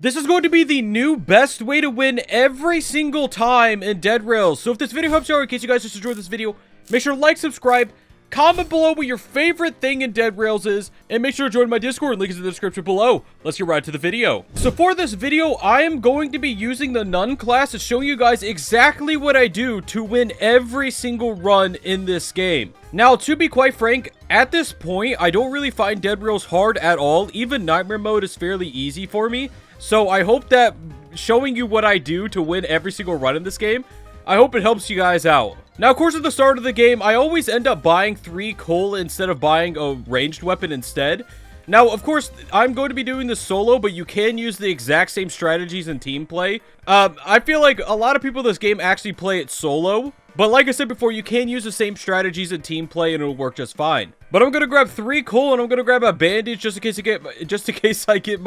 This is going to be the new best way to win every single time in Dead Rails. So if this video helps you out, in case you guys just enjoyed this video, make sure to like, subscribe, comment below what your favorite thing in Dead Rails is, and make sure to join my Discord. Link is in the description below. Let's get right to the video. So for this video, I am going to be using the Nun class to show you guys exactly what I do to win every single run in this game. Now, to be quite frank, at this point, I don't really find Dead Rails hard at all. Even Nightmare mode is fairly easy for me. So I hope that showing you what I do to win every single run in this game, I hope it helps you guys out. Now, of course, at the start of the game, I always end up buying 3 coal instead of buying a ranged weapon instead. Now, of course, I'm going to be doing this solo, but you can use the exact same strategies in team play. I feel like a lot of people in this game actually play it solo. But like I said before, you can use the same strategies in team play and it'll work just fine. But I'm gonna grab 3 coal and I'm gonna grab a bandage just in case I get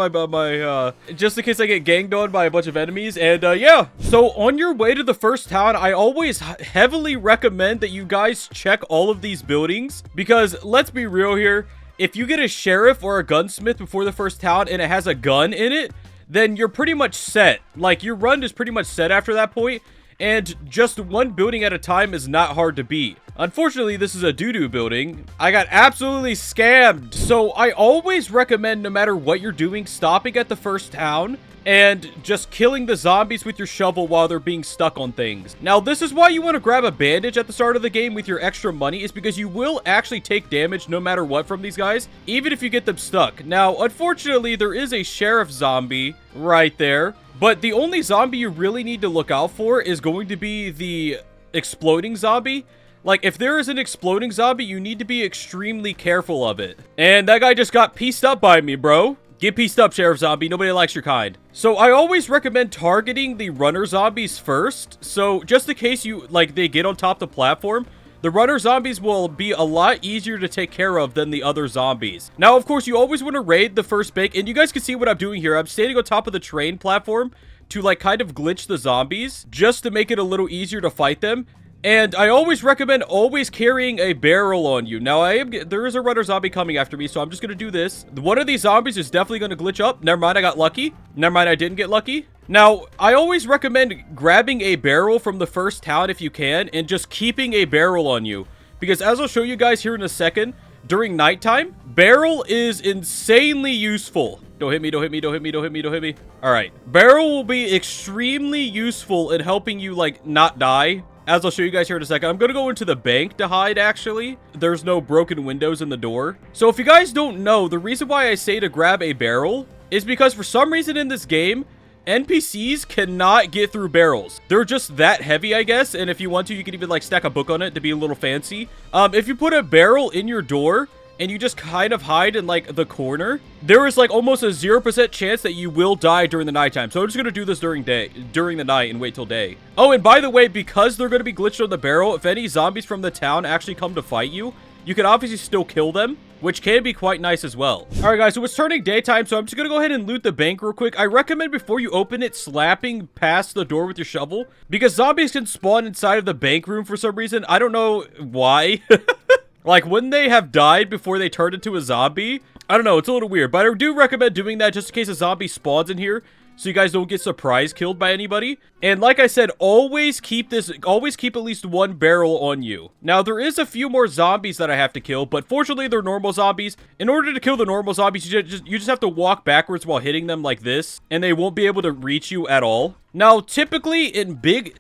ganged on by a bunch of enemies. And yeah. So on your way to the first town, I always heavily recommend that you guys check all of these buildings, because let's be real here. If you get a sheriff or a gunsmith before the first town and it has a gun in it, then you're pretty much set. Like, your run is pretty much set after that point. And just one building at a time is not hard to beat. Unfortunately, this is a doo-doo building. I got absolutely scammed. So I always recommend, no matter what you're doing, stopping at the first town and just killing the zombies with your shovel while they're being stuck on things. Now, this is why you want to grab a bandage at the start of the game with your extra money, is because you will actually take damage no matter what from these guys, even if you get them stuck. Now, unfortunately, there is a sheriff zombie right there, but the only zombie you really need to look out for is going to be the exploding zombie. Like, if there is an exploding zombie, you need to be extremely careful of it. And that guy just got pieced up by me, bro. Get pieced up, Sheriff Zombie. Nobody likes your kind. So I always recommend targeting the runner zombies first. So just in case they get on top of the platform, the runner zombies will be a lot easier to take care of than the other zombies. Now, of course, you always want to raid the first bank. And you guys can see what I'm doing here. I'm standing on top of the train platform to kind of glitch the zombies just to make it a little easier to fight them. And I always recommend always carrying a barrel on you. Now, there is a runner zombie coming after me, so I'm just going to do this. One of these zombies is definitely going to glitch up. Never mind, I got lucky. Never mind, I didn't get lucky. Now, I always recommend grabbing a barrel from the first town if you can, and just keeping a barrel on you. Because as I'll show you guys here in a second, during nighttime, barrel is insanely useful. Don't hit me, don't hit me, don't hit me, don't hit me, don't hit me. All right. Barrel will be extremely useful in helping you, not die. As I'll show you guys here in a second, I'm going to go into the bank to hide, actually. There's no broken windows in the door. So if you guys don't know, the reason why I say to grab a barrel is because for some reason in this game, NPCs cannot get through barrels. They're just that heavy, I guess. And if you want to, you can even stack a book on it to be a little fancy. If you put a barrel in your door and you just kind of hide in the corner, there is almost a 0% chance that you will die during the nighttime. So I'm just going to do this during the night and wait till day. Oh, and by the way, because they're going to be glitched on the barrel, if any zombies from the town actually come to fight you, you can obviously still kill them, which can be quite nice as well. All right, guys, so it's turning daytime, so I'm just going to go ahead and loot the bank real quick. I recommend before you open it, slapping past the door with your shovel, because zombies can spawn inside of the bank room for some reason. I don't know why. Wouldn't they have died before they turned into a zombie? I don't know, it's a little weird, but I do recommend doing that just in case a zombie spawns in here, so you guys don't get surprise killed by anybody. And like I said, always keep at least 1 barrel on you. Now, there is a few more zombies that I have to kill, but fortunately, they're normal zombies. In order to kill the normal zombies, you just have to walk backwards while hitting them like this, and they won't be able to reach you at all. Now, typically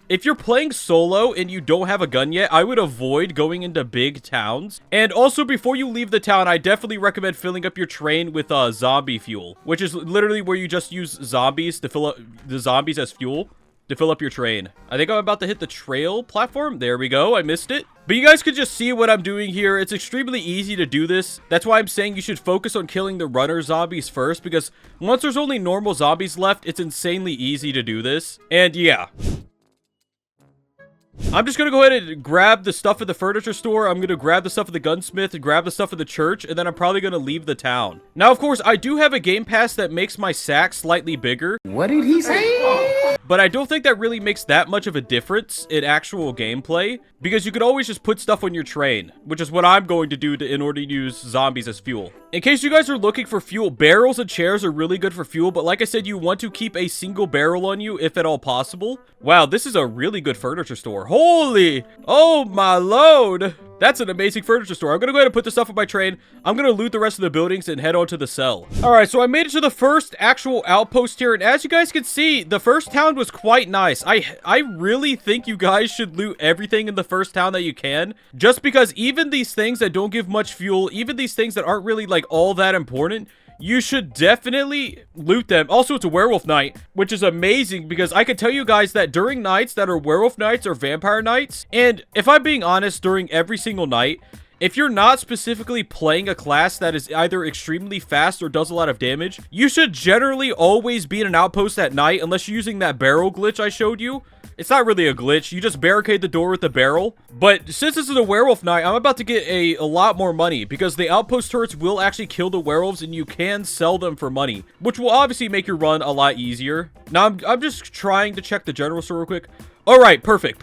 if you're playing solo and you don't have a gun yet, I would avoid going into big towns. And also, before you leave the town, I definitely recommend filling up your train with zombie fuel, which is literally where you just use zombies to fill up the zombies as fuel to fill up your train. I think I'm about to hit the trail platform. There we go. I missed it. But you guys could just see what I'm doing here. It's extremely easy to do this. That's why I'm saying you should focus on killing the runner zombies first, because once there's only normal zombies left, it's insanely easy to do this. And yeah. I'm just gonna go ahead and grab the stuff at the furniture store. I'm gonna grab the stuff at the gunsmith, grab the stuff at the church, and then I'm probably gonna leave the town. Now, of course, I do have a game pass that makes my sack slightly bigger. What did he say? But I don't think that really makes that much of a difference in actual gameplay, because you could always just put stuff on your train, which is what I'm going to do in order to use zombies as fuel. In case you guys are looking for fuel, barrels and chairs are really good for fuel, but like I said, you want to keep a single barrel on you if at all possible. Wow, this is a really good furniture store. Holy! Oh my lord! That's an amazing furniture store. I'm gonna go ahead and put this stuff on my train. I'm gonna loot the rest of the buildings and head on to the cell. Alright, so I made it to the first actual outpost here, and as you guys can see, the first town was quite nice. I really think you guys should loot everything in the first town that you can, just because even these things that don't give much fuel, even these things that aren't really like all that important, you should definitely loot them. Also, it's a werewolf night, which is amazing because I can tell you guys that during nights that are werewolf nights or vampire nights, and if I'm being honest, during every single night, if you're not specifically playing a class that is either extremely fast or does a lot of damage, you should generally always be in an outpost at night unless you're using that barrel glitch I showed you. It's not really a glitch. You just barricade the door with the barrel. But since this is a werewolf night, I'm about to get a lot more money because the outpost turrets will actually kill the werewolves and you can sell them for money, which will obviously make your run a lot easier. Now, I'm just trying to check the general store real quick. All right, perfect.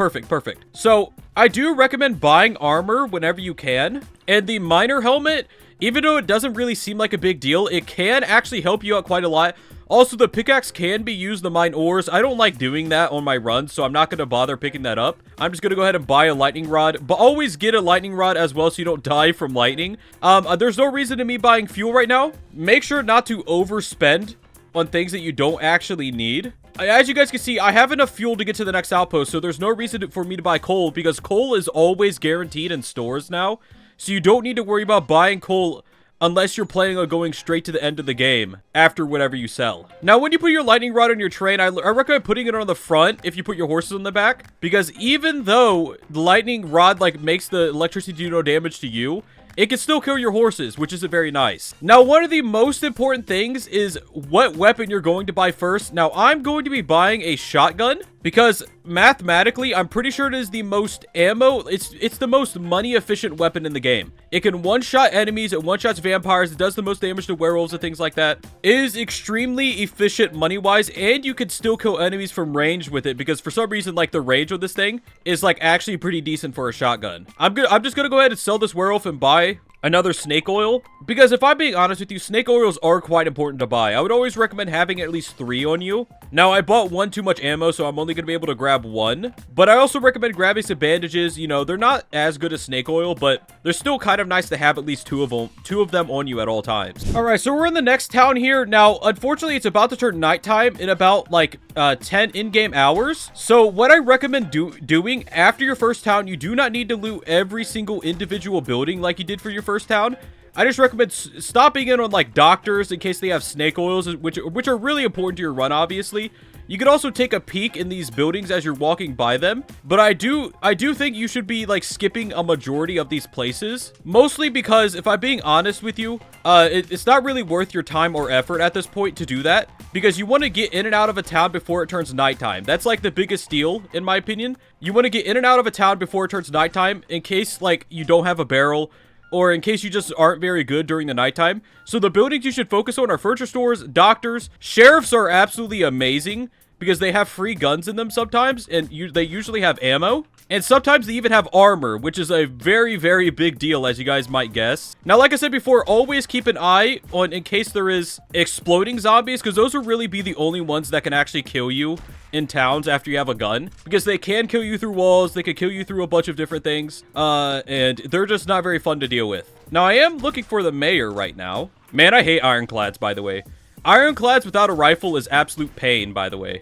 So I do recommend buying armor whenever you can. And the miner helmet, even though it doesn't really seem like a big deal, it can actually help you out quite a lot. Also, the pickaxe can be used to mine ores. I don't like doing that on my run, so I'm not going to bother picking that up. I'm just going to go ahead and buy a lightning rod, but always get a lightning rod as well so you don't die from lightning. There's no reason to me buying fuel right now. Make sure not to overspend on things that you don't actually need. As you guys can see, I have enough fuel to get to the next outpost, so there's no reason for me to buy coal because coal is always guaranteed in stores now. So you don't need to worry about buying coal unless you're planning on going straight to the end of the game after whatever you sell. Now, when you put your lightning rod on your train, I recommend putting it on the front if you put your horses on the back, because even though the lightning rod like makes the electricity do no damage to you, it can still kill your horses, which isn't very nice. Now, one of the most important things is what weapon you're going to buy first. Now, I'm going to be buying a shotgun because mathematically, I'm pretty sure it is the most ammo. It's the most money efficient weapon in the game. It can one-shot enemies, it one-shots vampires, it does the most damage to werewolves and things like that. It is extremely efficient money-wise, and you can still kill enemies from range with it because for some reason, like the range of this thing is like actually pretty decent for a shotgun. I'm just gonna go ahead and sell this werewolf and buy another snake oil, because if I'm being honest with you, snake oils are quite important to buy. I would always recommend having at least 3 on you. Now, I bought one too much ammo, so I'm only going to be able to grab 1, but I also recommend grabbing some bandages. You know, they're not as good as snake oil, but they're still kind of nice to have at least 2 of them on you at all times. All right, so we're in the next town here. Now, unfortunately, it's about to turn nighttime in about like 10 in-game hours. So what I recommend doing after your first town, you do not need to loot every single individual building like you did for your first town. I just recommend stopping in on like doctors in case they have snake oils, which are really important to your run, obviously. You could also take a peek in these buildings as you're walking by them, but I do think you should be like skipping a majority of these places, mostly because if I'm being honest with you, it's not really worth your time or effort at this point to do that, because you want to get in and out of a town before it turns nighttime. That's like the biggest deal, in my opinion. You want to get in and out of a town before it turns nighttime in case like you don't have a barrel, or in case you just aren't very good during the nighttime. So the buildings you should focus on are furniture stores, doctors. Sheriffs are absolutely amazing because they have free guns in them sometimes, and they usually have ammo. And sometimes they even have armor, which is a very, very big deal, as you guys might guess. Now, like I said before, always keep an eye on in case there is exploding zombies, because those will really be the only ones that can actually kill you in towns after you have a gun, because they can kill you through walls, they can kill you through a bunch of different things, and they're just not very fun to deal with. Now, I am looking for the mayor right now. Man, I hate ironclads, by the way. Ironclads without a rifle is absolute pain, by the way.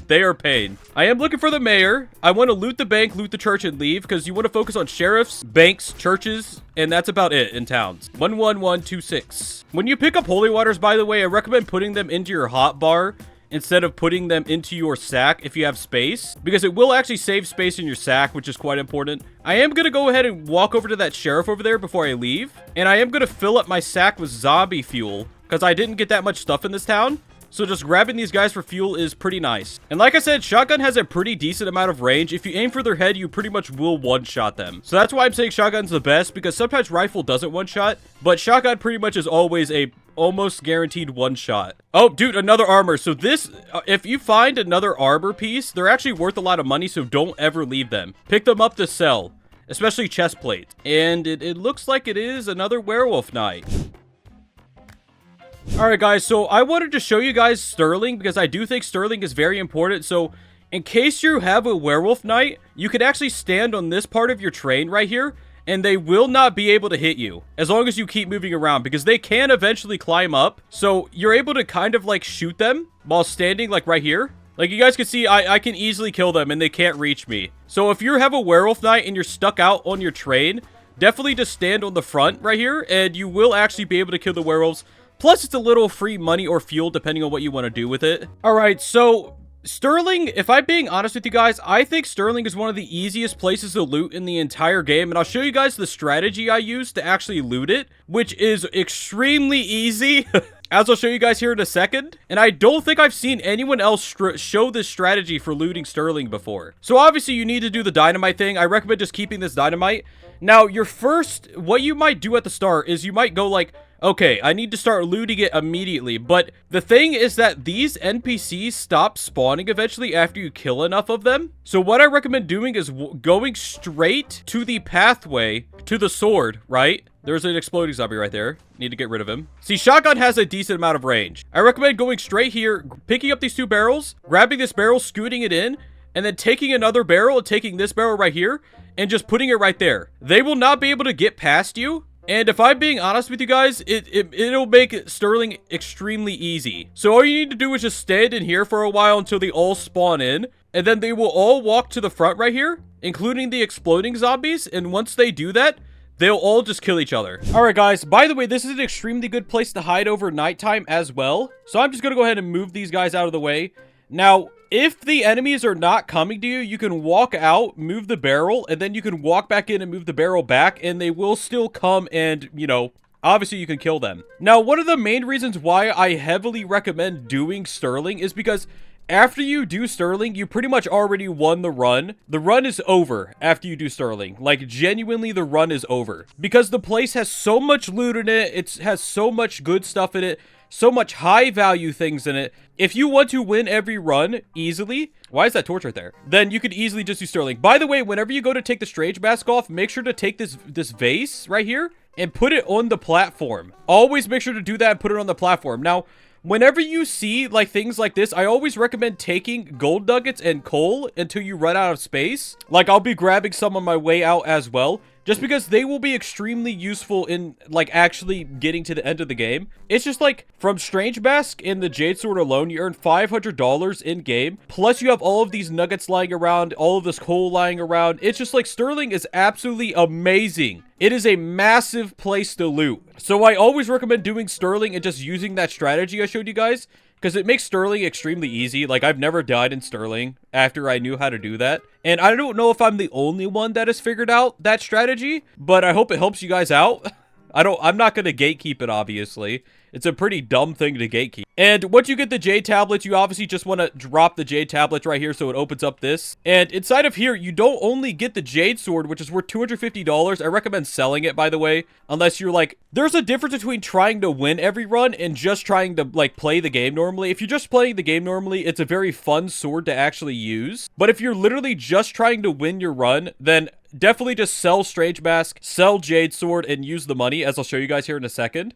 They are pain. I am looking for the mayor. I want to loot the bank, loot the church, and leave, because you want to focus on sheriffs, banks, churches, and that's about it in towns. 11126. When you pick up holy waters, by the way, I recommend putting them into your hotbar instead of putting them into your sack if you have space, because it will actually save space in your sack, which is quite important. I am going to go ahead and walk over to that sheriff over there before I leave, and I am going to fill up my sack with zombie fuel, because I didn't get that much stuff in this town. So just grabbing these guys for fuel is pretty nice. And like I said, shotgun has a pretty decent amount of range. If you aim for their head, you pretty much will one-shot them. So that's why I'm saying shotgun's the best, because sometimes rifle doesn't one-shot, but shotgun pretty much is always a almost guaranteed one-shot. Oh, dude, another armor. So this, if you find another armor piece, they're actually worth a lot of money, so don't ever leave them. Pick them up to sell, especially chest plate. And it looks like it is another werewolf night. Alright guys, so I wanted to show you guys Sterling because I do think Sterling is very important. So in case you have a werewolf night, you can actually stand on this part of your train right here and they will not be able to hit you as long as you keep moving around, because they can eventually climb up. So you're able to kind of like shoot them while standing like right here. Like you guys can see, I can easily kill them and they can't reach me. So if you have a werewolf night and you're stuck out on your train, definitely just stand on the front right here and you will actually be able to kill the werewolves. Plus, it's a little free money or fuel, depending on what you want to do with it. All right, so Sterling, if I'm being honest with you guys, I think Sterling is one of the easiest places to loot in the entire game. And I'll show you guys the strategy I use to actually loot it, which is extremely easy, as I'll show you guys here in a second. And I don't think I've seen anyone else show this strategy for looting Sterling before. So obviously, you need to do the dynamite thing. I recommend just keeping this dynamite. Now, what you might do at the start is you might go like, okay, I need to start looting it immediately, but the thing is that these NPCs stop spawning eventually after you kill enough of them. So what I recommend doing is going straight to the pathway to the sword, right? There's an exploding zombie right there. Need to get rid of him. See, shotgun has a decent amount of range. I recommend going straight here, picking up these 2 barrels, grabbing this barrel, scooting it in, and then taking another barrel and taking this barrel right here and just putting it right there. They will not be able to get past you. And if I'm being honest with you guys, it'll make Sterling extremely easy. So all you need to do is just stand in here for a while until they all spawn in. And then they will all walk to the front right here, including the exploding zombies. And once they do that, they'll all just kill each other. Alright guys, by the way, this is an extremely good place to hide over nighttime as well. So I'm just going to go ahead and move these guys out of the way. Now, if the enemies are not coming to you, you can walk out, move the barrel, and then you can walk back in and move the barrel back, and they will still come and, you know, obviously you can kill them. Now, one of the main reasons why I heavily recommend doing Sterling is because after you do Sterling, you pretty much already won the run. The run is over after you do Sterling. Like, genuinely, the run is over. Because the place has so much loot in it, it has so much good stuff in it, so much high value things in it. If you want to win every run easily, why is that torch right there? Then you could easily just do Sterling. By the way, whenever you go to take the strange mask off, make sure to take this vase right here and put it on the platform. Always make sure to do that and put it on the platform. Now, whenever you see like things like this, I always recommend taking gold nuggets and coal until you run out of space. Like, I'll be grabbing some on my way out as well, just because they will be extremely useful in, like, actually getting to the end of the game. It's just, like, from Strange Mask and the Jade Sword alone, you earn $500 in-game. Plus, you have all of these nuggets lying around, all of this coal lying around. It's just, like, Sterling is absolutely amazing. It is a massive place to loot. So I always recommend doing Sterling and just using that strategy I showed you guys, because it makes Sterling extremely easy. Like, I've never died in Sterling after I knew how to do that. And I don't know if I'm the only one that has figured out that strategy, but I hope it helps you guys out. I'm not going to gatekeep it, obviously. It's a pretty dumb thing to gatekeep. And once you get the Jade tablets, you obviously just want to drop the Jade tablets right here so it opens up this. And inside of here, you don't only get the Jade sword, which is worth $250. I recommend selling it, by the way, unless you're like, there's a difference between trying to win every run and just trying to like play the game normally. If you're just playing the game normally, it's a very fun sword to actually use. But if you're literally just trying to win your run, then definitely just sell Strange Mask, sell Jade Sword, and use the money, as I'll show you guys here in a second.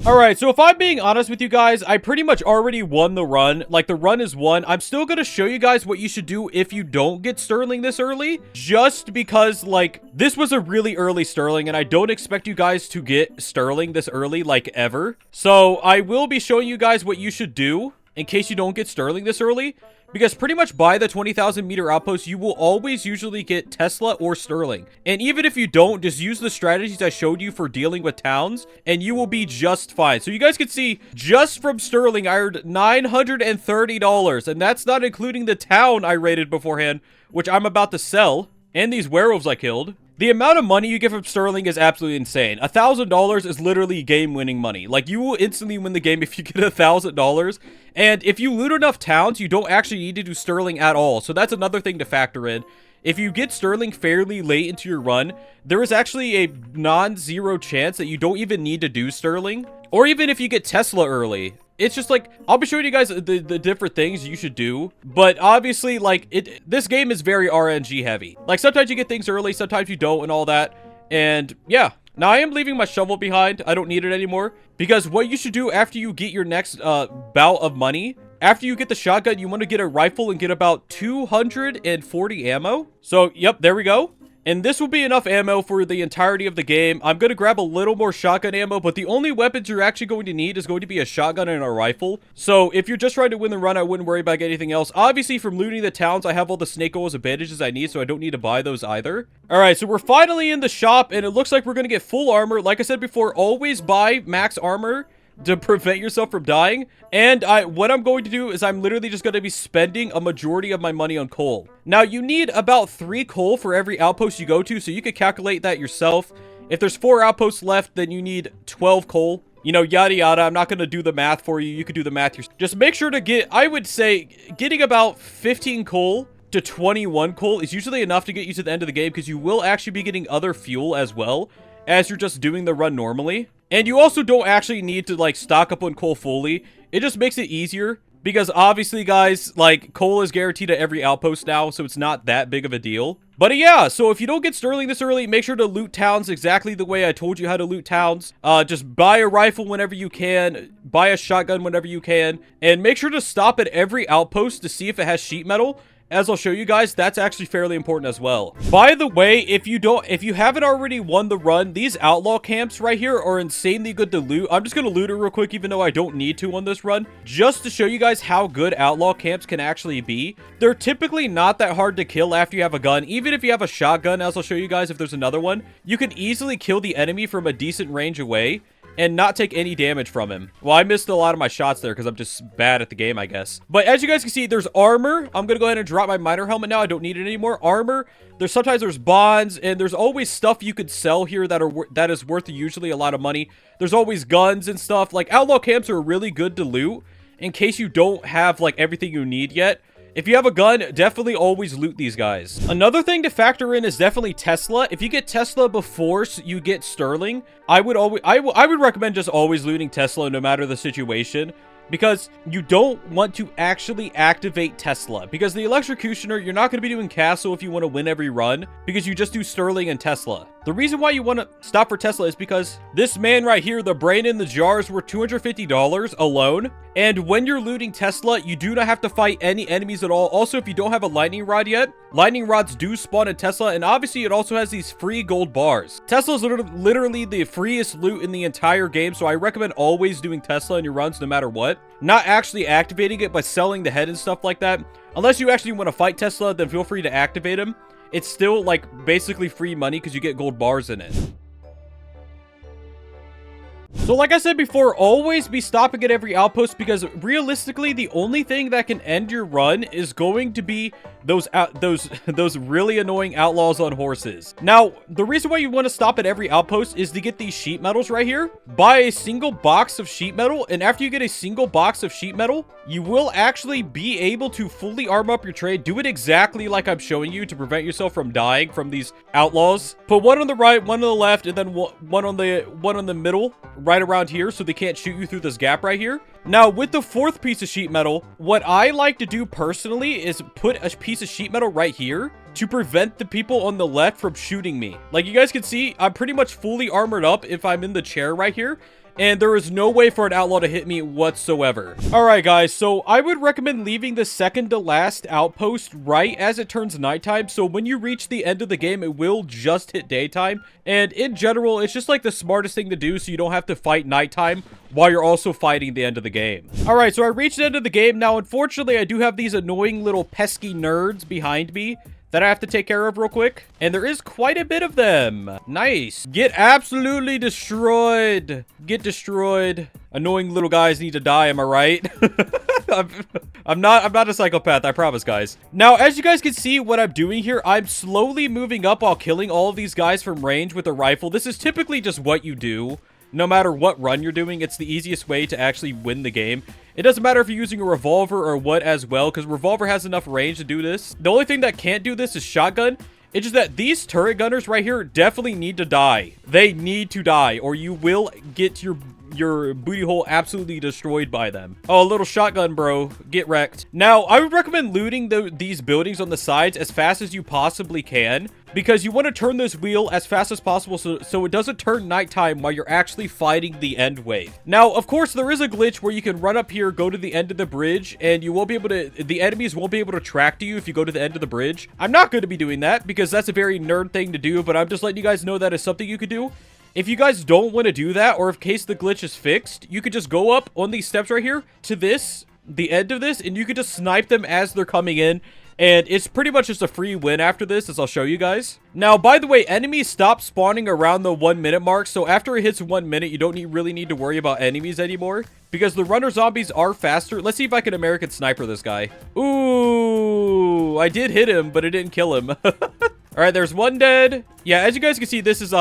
Alright, so if I'm being honest with you guys, I pretty much already won the run. Like, the run is won. I'm still gonna show you guys what you should do if you don't get Sterling this early. Just because, like, this was a really early Sterling, and I don't expect you guys to get Sterling this early, like, ever. So, I will be showing you guys what you should do in case you don't get Sterling this early. Because pretty much by the 20,000 meter outpost, you will always usually get Tesla or Sterling. And even if you don't, just use the strategies I showed you for dealing with towns, and you will be just fine. So you guys can see, just from Sterling, I earned $930. And that's not including the town I raided beforehand, which I'm about to sell. And these werewolves I killed. The amount of money you get from sterling is absolutely insane. $1,000 is literally game-winning money. Like, you will instantly win the game if you get $1,000. And if you loot enough towns, you don't actually need to do sterling at all. So that's another thing to factor in. If you get sterling fairly late into your run, there is actually a non-zero chance that you don't even need to do sterling. Or even if you get Tesla early. It's just like, I'll be showing you guys the different things you should do. But obviously, like, this game is very RNG heavy. Like, sometimes you get things early, sometimes you don't and all that. And yeah. Now, I am leaving my shovel behind. I don't need it anymore. Because what you should do after you get your next bout of money, after you get the shotgun, you want to get a rifle and get about 240 ammo. So, yep, there we go. And this will be enough ammo for the entirety of the game. I'm going to grab a little more shotgun ammo, but the only weapons you're actually going to need is going to be a shotgun and a rifle. So if you're just trying to win the run, I wouldn't worry about anything else. Obviously, from looting the towns, I have all the snake oils and bandages I need, so I don't need to buy those either. All right, so we're finally in the shop, and it looks like we're going to get full armor. Like I said before, always buy max armor to prevent yourself from dying. And what I'm going to do is I'm literally just going to be spending a majority of my money on coal. Now, you need about 3 coal for every outpost you go to, so you could calculate that yourself. If there's 4 outposts left, then you need 12 coal. You know, yada yada. I'm not going to do the math for you. You could do the math yourself. Just make sure to get, I would say, getting about 15 coal to 21 coal is usually enough to get you to the end of the game, because you will actually be getting other fuel as well as you're just doing the run normally. And you also don't actually need to, like, stock up on coal fully. It just makes it easier because, obviously, guys, like, coal is guaranteed at every outpost now, so it's not that big of a deal. But, yeah, so if you don't get sterling this early, make sure to loot towns exactly the way I told you how to loot towns. Just buy a rifle whenever you can, buy a shotgun whenever you can, and make sure to stop at every outpost to see if it has sheet metal. As I'll show you guys, that's actually fairly important as well. By the way, if you haven't already won the run, these outlaw camps right here are insanely good to loot. I'm just going to loot it real quick, even though I don't need to on this run, just to show you guys how good outlaw camps can actually be. They're typically not that hard to kill after you have a gun. Even if you have a shotgun, as I'll show you guys if there's another one, you can easily kill the enemy from a decent range away and not take any damage from him. Well, I missed a lot of my shots there because I'm just bad at the game, I guess. But as you guys can see, there's armor. I'm going to go ahead and drop my miner helmet now. I don't need it anymore. Armor. Sometimes there's bonds, and there's always stuff you could sell here that is worth usually a lot of money. There's always guns and stuff. Like, outlaw camps are really good to loot in case you don't have, like, everything you need yet. If you have a gun, definitely always loot these guys. Another thing to factor in is definitely Tesla. If you get Tesla before you get sterling, I would recommend just always looting Tesla no matter the situation, because you don't want to actually activate Tesla. Because the Electrocutioner, you're not going to be doing Castle if you want to win every run, because you just do Sterling and Tesla. The reason why you want to stop for Tesla is because this man right here, the brain in the jar, is worth $250 alone. And when you're looting Tesla, you do not have to fight any enemies at all. Also, if you don't have a lightning rod yet, lightning rods do spawn in Tesla. And obviously, it also has these free gold bars. Tesla is literally the freest loot in the entire game. So I recommend always doing Tesla in your runs no matter what. Not actually activating it, but selling the head and stuff like that. Unless you actually want to fight Tesla, then feel free to activate him. It's still, like, basically free money because you get gold bars in it. So like I said before, always be stopping at every outpost, because realistically, the only thing that can end your run is going to be those really annoying outlaws on horses. Now, the reason why you want to stop at every outpost is to get these sheet metals right here. Buy a single box of sheet metal, and after you get a single box of sheet metal, you will actually be able to fully arm up your trade. Do it exactly like I'm showing you to prevent yourself from dying from these outlaws. Put one on the right, one on the left, and then one on the middle, right around here, so they can't shoot you through this gap right here. Now, with the fourth piece of sheet metal, what I like to do personally is put a piece of sheet metal right here to prevent the people on the left from shooting me. Like you guys can see, I'm pretty much fully armored up if I'm in the chair right here, and there is no way for an outlaw to hit me whatsoever. All right, guys, so I would recommend leaving the second to last outpost right as it turns nighttime. So when you reach the end of the game, it will just hit daytime. And in general, it's just like the smartest thing to do so you don't have to fight nighttime while you're also fighting the end of the game. All right, so I reached the end of the game. Now, unfortunately, I do have these annoying little pesky nerds behind me that I have to take care of real quick. And there is quite a bit of them. Nice. Get absolutely destroyed. Get destroyed. Annoying little guys need to die, am I right? I'm not a psychopath, I promise, guys. Now, as you guys can see what I'm doing here, I'm slowly moving up while killing all of these guys from range with a rifle. This is typically just what you do. No matter what run you're doing, it's the easiest way to actually win the game. It doesn't matter if you're using a revolver or what as well, because revolver has enough range to do this. The only thing that can't do this is shotgun. It's just that these turret gunners right here definitely need to die. They need to die, or you will get your booty hole absolutely destroyed by them. Oh, a little shotgun, bro. Get wrecked. Now, I would recommend looting these buildings on the sides as fast as you possibly can, because you want to turn this wheel as fast as possible so it doesn't turn nighttime while you're actually fighting the end wave. Now, of course, there is a glitch where you can run up here, go to the end of the bridge, and you won't be able to, the enemies won't be able to track to you if you go to the end of the bridge. I'm not going to be doing that because that's a very nerd thing to do, but I'm just letting you guys know that is something you could do. If you guys don't want to do that, or in case the glitch is fixed, you could just go up on these steps right here to the end of this, and you could just snipe them as they're coming in. And it's pretty much just a free win after this, as I'll show you guys. Now, by the way, enemies stop spawning around the 1 minute mark. So after it hits 1 minute, you don't really need to worry about enemies anymore, because the runner zombies are faster. Let's see if I can American sniper this guy. Ooh, I did hit him, but it didn't kill him. All right, there's one dead. Yeah, as you guys can see, this is,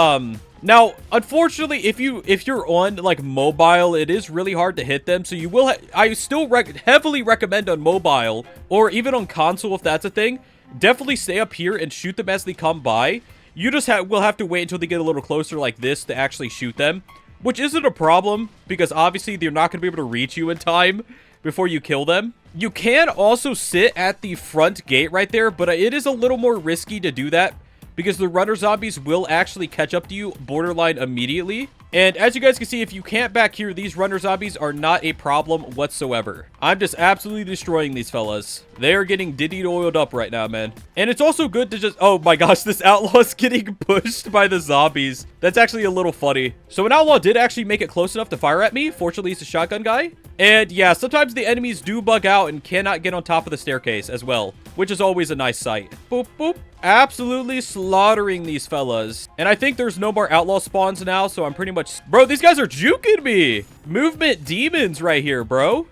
now, unfortunately, if you're on, like, mobile, it is really hard to hit them. So you will, I still heavily recommend on mobile, or even on console if that's a thing, definitely stay up here and shoot them as they come by. You just will have to wait until they get a little closer like this to actually shoot them, which isn't a problem, because obviously they're not going to be able to reach you in time before you kill them. You can also sit at the front gate right there, but it is a little more risky to do that, because the runner zombies will actually catch up to you borderline immediately. And as you guys can see, if you camp back here, these runner zombies are not a problem whatsoever. I'm just absolutely destroying these fellas. They are getting diddied oiled up right now, man. And it's also good to just... Oh my gosh, this outlaw's getting pushed by the zombies. That's actually a little funny. So an outlaw did actually make it close enough to fire at me. Fortunately, he's a shotgun guy. And yeah, sometimes the enemies do bug out and cannot get on top of the staircase as well, which is always a nice sight. Boop, boop. Absolutely slaughtering these fellas. And I think there's no more outlaw spawns now, so I'm pretty much... Bro, these guys are juking me. Movement demons right here, bro.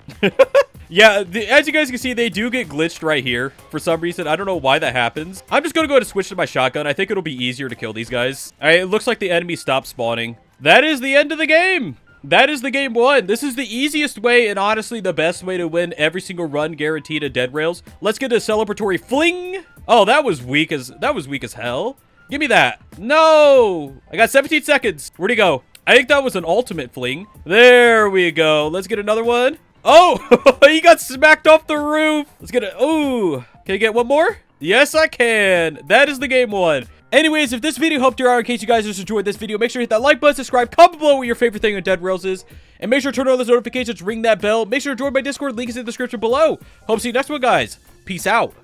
Yeah, as you guys can see, they do get glitched right here for some reason. I don't know why that happens. I'm just gonna go ahead and switch to my shotgun. I think it'll be easier to kill these guys. All right, it looks like the enemy stopped spawning. That is the end of the game. That is the game won. This is the easiest way and honestly the best way to win every single run guaranteed at Dead Rails. Let's get a celebratory fling. Oh, that was weak as hell. Give me that. No, I got 17 seconds. Where'd he go? I think that was an ultimate fling. There we go. Let's get another one. Oh, he got smacked off the roof. Let's get it. Ooh, can I get one more? Yes, I can. That is the game won. Anyways, if this video helped you out, in case you guys just enjoyed this video, make sure to hit that like button, subscribe, comment below what your favorite thing on Dead Rails is, and make sure to turn on those notifications, ring that bell. Make sure to join my Discord, link is in the description below. Hope to see you next one, guys. Peace out.